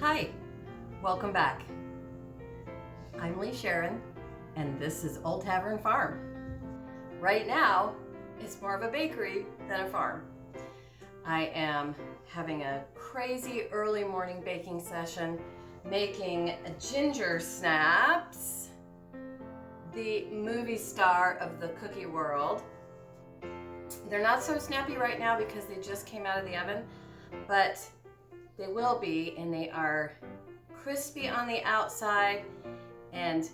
Hi, welcome back. I'm Lee Sharon, and this is Old Tavern Farm. Right now, it's more of a bakery than a farm. I am having a crazy early morning baking session, making Gingersnaps, the movie star of the cookie world. They're not so snappy right now because they just came out of the oven, but they will be, and they are crispy on the outside and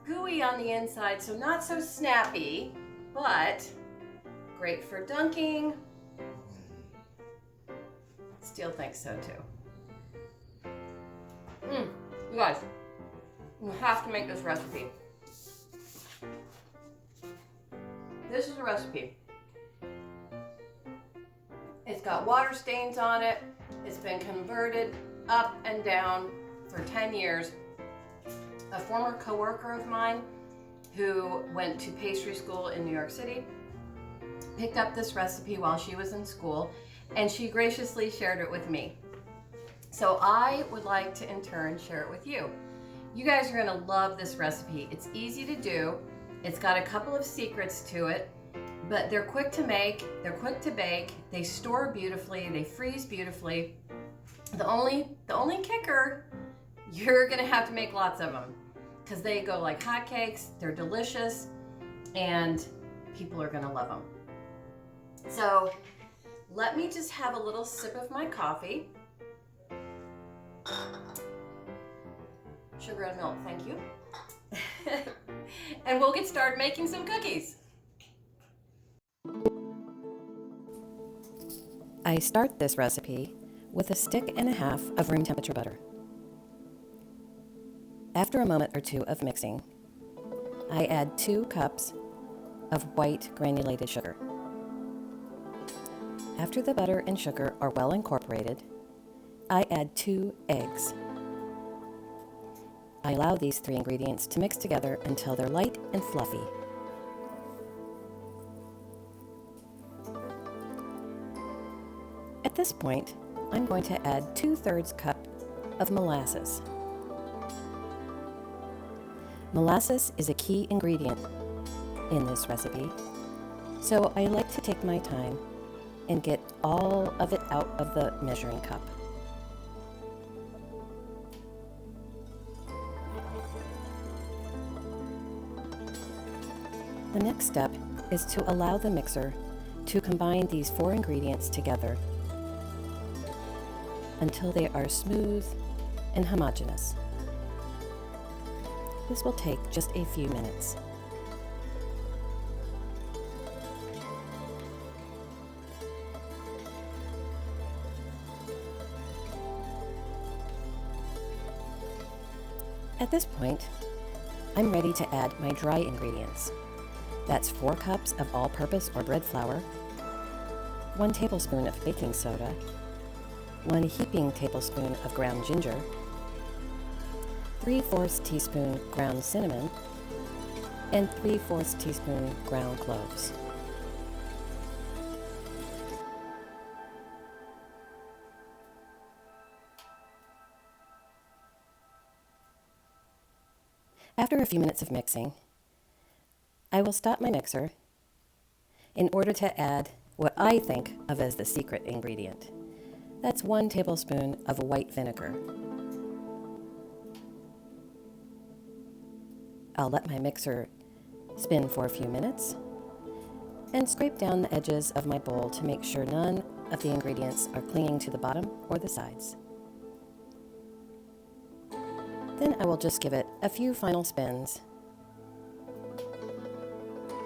gooey on the inside, so not so snappy, but great for dunking. Steele thinks so too. You guys, you have to make this recipe. This is a recipe. It's got water stains on it. It's been converted up and down for 10 years. A former coworker of mine who went to pastry school in New York City picked up this recipe while she was in school, and she graciously shared it with me. So I would like to in turn share it with you. You guys are gonna love this recipe. It's easy to do. It's got a couple of secrets to it, but they're quick to make, they're quick to bake, they store beautifully, they freeze beautifully. The only kicker, you're gonna have to make lots of them because they go like hotcakes, they're delicious, and people are gonna love them. So let me just have a little sip of my coffee. Sugar and milk, thank you. And we'll get started making some cookies. I start this recipe with a stick and a half of room temperature butter. After a moment or two of mixing, I add 2 cups of white granulated sugar. After the butter and sugar are well incorporated, I add 2 eggs. I allow these 3 ingredients to mix together until they're light and fluffy. At this point, I'm going to add 2/3 cup of molasses. Molasses is a key ingredient in this recipe, so I like to take my time and get all of it out of the measuring cup. The next step is to allow the mixer to combine these 4 ingredients together until they are smooth and homogeneous. This will take just a few minutes. At this point, I'm ready to add my dry ingredients. That's 4 cups of all-purpose or bread flour, 1 tablespoon of baking soda, 1 heaping tablespoon of ground ginger, 3/4 teaspoon ground cinnamon, and 3/4 teaspoon ground cloves. After a few minutes of mixing, I will stop my mixer in order to add what I think of as the secret ingredient. That's 1 tablespoon of white vinegar. I'll let my mixer spin for a few minutes and scrape down the edges of my bowl to make sure none of the ingredients are clinging to the bottom or the sides. Then I will just give it a few final spins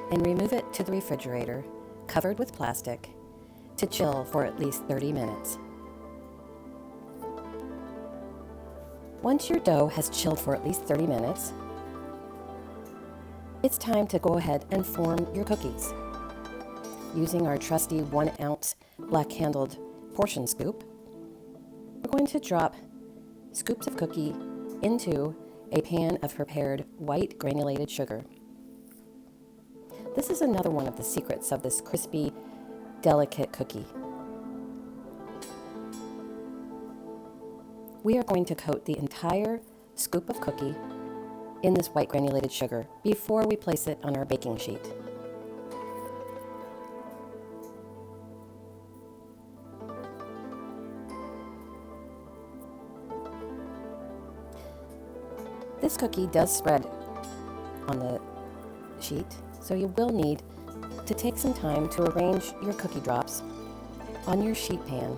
and remove it to the refrigerator, covered with plastic, to chill for at least 30 minutes. Once your dough has chilled for at least 30 minutes, it's time to go ahead and form your cookies. Using our trusty 1-ounce black-handled portion scoop, we're going to drop scoops of cookie into a pan of prepared white granulated sugar. This is another one of the secrets of this crispy, delicate cookie. we are going to coat the entire scoop of cookie in this white granulated sugar before we place it on our baking sheet. This cookie does spread on the sheet, so you will need to take some time to arrange your cookie drops on your sheet pan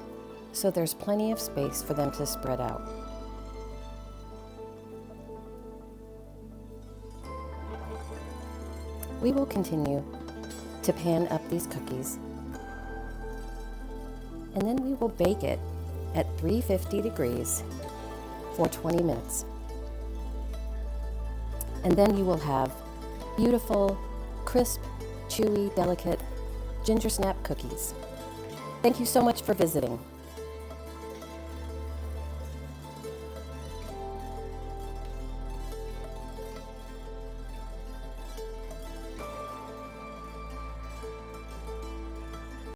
so there's plenty of space for them to spread out. We will continue to pan up these cookies, and then we will bake it at 350 degrees for 20 minutes. And then you will have beautiful, crisp, chewy, delicate ginger snap cookies. Thank you so much for visiting.